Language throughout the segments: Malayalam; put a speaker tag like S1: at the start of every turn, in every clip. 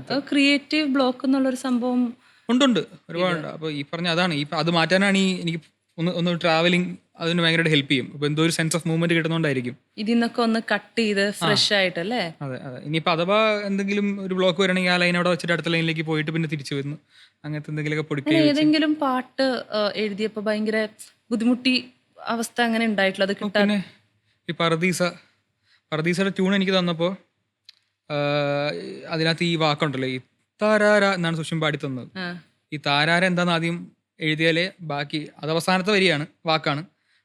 S1: അങ്ങനത്തെ
S2: ക്രിയേറ്റീവ് ബ്ലോക്ക് എന്നുള്ളൊരു സംഭവം
S1: ഉണ്ട് ഒരുപാടുണ്ട്. അപ്പോൾ ഈ പറഞ്ഞ അതാണ് ഇപ്പം അത് മാറ്റാനാണ് എനിക്ക് ഒന്ന് ട്രാവലിംഗ് അതിന് ഭയങ്കരമായിട്ട് ഹെൽപ്പ് ചെയ്യും. ഇപ്പോൾ എന്തോ ഒരു സെൻസ് ഓഫ് മൂവ്മെന്റ് കിട്ടുന്നതുകൊണ്ടായിരിക്കും.
S2: ഇതിന്നൊക്കെ ഒന്ന് കട്ട് ചെയ്ത് ഫ്രഷ് ആയിട്ടല്ലേ.
S1: അതെ അതെ. ഇനിയിപ്പോൾ അഥവാ എന്തെങ്കിലും ഒരു ബ്ലോക്ക് വരണമെങ്കിൽ ആ ലൈൻ അവിടെ വെച്ചിട്ട് അടുത്ത ലൈനിലേക്ക് പോയിട്ട് പിന്നെ തിരിച്ചു വരുന്നു, അങ്ങനത്തെ എന്തെങ്കിലുമൊക്കെ പൊടിക്കൈ വെച്ച്.
S2: ഏതെങ്കിലും പാട്ട് എഴുതിയപ്പോൾ ഭയങ്കര ബുദ്ധിമുട്ടി അവസ്ഥ അങ്ങനെ ഉണ്ടായിട്ടുള്ള അത് കിട്ടാൻ?
S1: പിന്നെ ഈ പർദീസയുടെ ട്യൂൺ എനിക്ക് തന്നപ്പോൾ അതിനകത്ത് ഈ വാക്കുണ്ടല്ലോ, ഈ താരാര എന്നാണ് സുഷിൻ പാടി തന്നത്. ഈ താരാര എന്താണെന്ന് ആദ്യം എഴുതിയാലേ ബാക്കി അത് അവസാനത്തെ വരിയാണ്, വാക്കാണ്.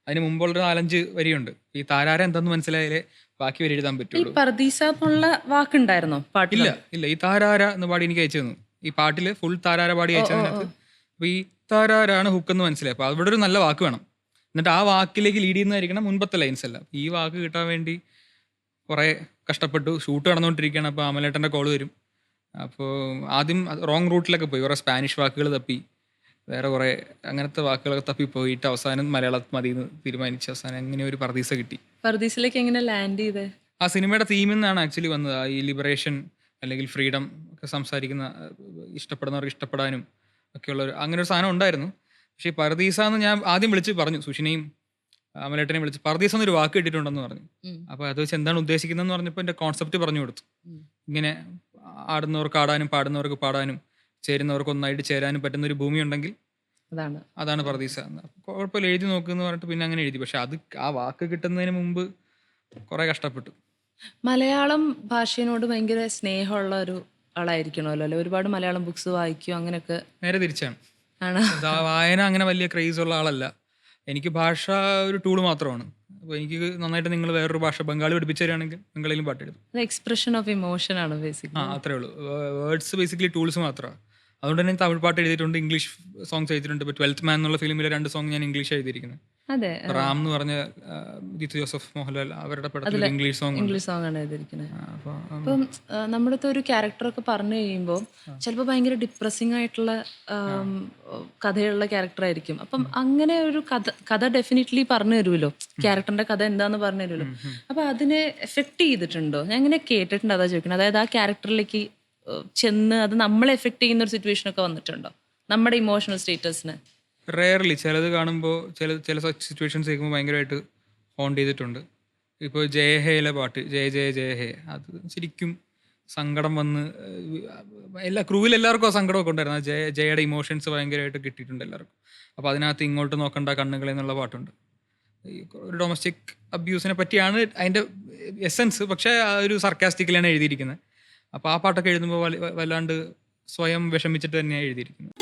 S1: അതിന് മുമ്പുള്ളൊരു 4-5 വരിയുണ്ട്. ഈ താരാര എന്താന്ന് മനസ്സിലായാലേ ബാക്കി വരി എഴുതാൻ പറ്റുള്ളൂ.
S2: പർദീസ എന്നുള്ള വാക്കുണ്ടായിരുന്നോ പാട്ടിൽ?
S1: ഇല്ല ഈ താരാര എന്ന് പാടി എനിക്ക് അയച്ചു തന്നു. ഈ പാട്ടില് ഫുൾ താരാര പാടി അയച്ചതിനകത്ത് അപ്പൊ ഈ താരാരാണ് ഹുക്ക് എന്ന് മനസ്സിലായി. അപ്പൊ അവിടെ ഒരു നല്ല വാക്ക് വേണം, എന്നിട്ട് ആ വാക്കിലേക്ക് ലീഡ് ചെയ്യുന്നതായിരിക്കണം മുൻപത്തെ ലൈൻസ് അല്ല. ഈ വാക്ക് കിട്ടാൻ വേണ്ടി കുറെ കഷ്ടപ്പെട്ടു. ഷൂട്ട് നടന്നുകൊണ്ടിരിക്കുകയാണ്. അപ്പോൾ അമലേട്ടൻ്റെ കോള് വരും. അപ്പോൾ ആദ്യം റോങ് റൂട്ടിലൊക്കെ പോയി, കുറേ സ്പാനിഷ് വാക്കുകൾ തപ്പി, വേറെ കുറേ അങ്ങനത്തെ വാക്കുകളൊക്കെ തപ്പി പോയിട്ട് അവസാനം മലയാളം മതി എന്ന് തീരുമാനിച്ച് അവസാനം എങ്ങനെ ഒരു പർദീസ കിട്ടി.
S2: പർദീസിലേക്ക് എങ്ങനെ ലാൻഡ് ചെയ്തേ?
S1: ആ സിനിമയുടെ തീമിൽ നിന്നാണ് ആക്ച്വലി വന്നത്. ഈ ലിബറേഷൻ അല്ലെങ്കിൽ ഫ്രീഡം ഒക്കെ സംസാരിക്കുന്ന, ഇഷ്ടപ്പെടുന്നവർക്ക് ഇഷ്ടപ്പെടാനും ഒക്കെയുള്ളൊരു അങ്ങനെ ഒരു സാധനം ഉണ്ടായിരുന്നു. പക്ഷേ ഈ പർദീസ എന്ന് ഞാൻ ആദ്യം വിളിച്ച് പറഞ്ഞു, സുഷിനെയും അമലേട്ടനെയും വിളിച്ച് പർദീസ എന്നൊരു വാക്ക് കിട്ടിയിട്ടുണ്ടെന്ന് പറഞ്ഞു. അപ്പോൾ അത് വെച്ച് എന്താണ് ഉദ്ദേശിക്കുന്നതെന്ന് പറഞ്ഞപ്പോൾ എൻ്റെ കോൺസെപ്റ്റ് പറഞ്ഞു കൊടുത്തു. ഇങ്ങനെ ആടുന്നവർക്ക് ആടാനും പാടുന്നവർക്ക് പാടാനും ചേരുന്നവർക്ക് ഒന്നായിട്ട് ചേരാനും പറ്റുന്ന ഒരു ഭൂമി ഉണ്ടെങ്കിൽ അതാണ് പർദീസ. കുഴപ്പമില്ല എഴുതി നോക്കുമെന്ന് പറഞ്ഞിട്ട് പിന്നെ അങ്ങനെ എഴുതി. പക്ഷെ അത് ആ വാക്ക് കിട്ടുന്നതിന് മുമ്പ് കുറെ കഷ്ടപ്പെട്ടു.
S2: മലയാളം ഭാഷയോട് ഭയങ്കര സ്നേഹമുള്ള ഒരു ആളായിരിക്കണമല്ലോ അല്ലെ? ഒരുപാട് മലയാളം ബുക്സ് വായിക്കും അങ്ങനെയൊക്കെ?
S1: നേരെ തിരിച്ചാണ്. വായന അങ്ങനെ വലിയ ക്രേസ് ഉള്ള ആളല്ല. എനിക്ക് ഭാഷ ഒരു ടൂള് മാത്രമാണ്. അപ്പോൾ എനിക്ക് നന്നായിട്ട് നിങ്ങൾ വേറൊരു ഭാഷ ബംഗാളി പഠിപ്പിച്ചു തരികയാണെങ്കിൽ ബംഗാളിയിലും പാട്ടെഴുതും.
S2: എക്സ്പ്രഷൻ ഓഫ് ഇമോഷൻ ആണ് ബേസിക്കലി.
S1: അത്രേ ഉള്ളൂ. വേർഡ്സ് ബേസിക്കലി ടൂൾസ് മാത്രമാണ്. അതുകൊണ്ട് തന്നെ തമിഴ് പാട്ട് എഴുതിയിട്ടുണ്ട്, ഇംഗ്ലീഷ് സോങ്സ് എഴുതിയിട്ടുണ്ട്. ഇപ്പോൾ 12th മാൻ എന്നുള്ള ഫിലിമിലെ 2 സോങ് ഞാൻ ഇംഗ്ലീഷ് എഴുതിയിരിക്കുന്നത്. റാം എന്ന് പറഞ്ഞ ജിത്തു ജോസഫ് മോഹൻലാൽ അവരുടെ പടത്തിൽ ഇംഗ്ലീഷ് സോങ്
S2: ആണ് എഴുതിയിരിക്കുന്നത്. അപ്പം നമ്മുടെ ഒരു ക്യാരക്ടറൊക്കെ പറഞ്ഞു കഴിയുമ്പോൾ ചിലപ്പോൾ ഭയങ്കര ഡിപ്രസിങ് ആയിട്ടുള്ള കഥയുള്ള ക്യാരക്ടർ ആയിരിക്കും. അപ്പം അങ്ങനെ ഒരു കഥ ഡെഫിനറ്റ്ലി പറഞ്ഞു തരുമല്ലോ, ക്യാരക്ടറിന്റെ കഥ എന്താന്ന് പറഞ്ഞു തരുമല്ലോ. അപ്പൊ അതിനെ എഫക്ട് ചെയ്തിട്ടുണ്ടോ? ഞാൻ ഇങ്ങനെ കേട്ടിട്ടുണ്ട്, അതാ ചോദിക്കുന്നത്. അതായത് ആ ക്യാരക്ടറിലേക്ക് ചെന്ന് അത് നമ്മളെ എഫക്ട് ചെയ്യുന്ന ഒരു സിറ്റുവേഷൻ ഒക്കെ വന്നിട്ടുണ്ടോ നമ്മുടെ ഇമോഷണൽ സ്റ്റേറ്റസിന്?
S1: റെയർലി ചിലത് കാണുമ്പോൾ ചില സിറ്റുവേഷൻസ് കേൾക്കുമ്പോൾ ഭയങ്കരമായിട്ട് ഹോണ്ട് ചെയ്തിട്ടുണ്ട്. ഇപ്പോൾ ജയഹേയിലെ പാട്ട് ജയ ജയ ജയ ഹേ, അത് ശരിക്കും സങ്കടം വന്ന് എല്ലാ ക്രൂവിൽ എല്ലാവർക്കും ആ സങ്കടമൊക്കെ ഉണ്ടായിരുന്നു. ജയയുടെ ഇമോഷൻസ് ഭയങ്കരമായിട്ട് കിട്ടിയിട്ടുണ്ട് എല്ലാവർക്കും. അപ്പോൾ അതിനകത്ത് ഇങ്ങോട്ട് നോക്കണ്ട കണ്ണുകളെ എന്നുള്ള പാട്ടുണ്ട്. ഒരു ഡൊമസ്റ്റിക് അബ്യൂസിനെ പറ്റിയാണ് അതിൻ്റെ എസെൻസ്, പക്ഷേ ആ ഒരു സർക്കാസ്റ്റിക്കലാണ് എഴുതിയിരിക്കുന്നത്. അപ്പോൾ ആ പാട്ടൊക്കെ എഴുതുമ്പോൾ വല്ലാണ്ട് സ്വയം വിഷമിച്ചിട്ട് തന്നെയാണ് എഴുതിയിരിക്കുന്നത്.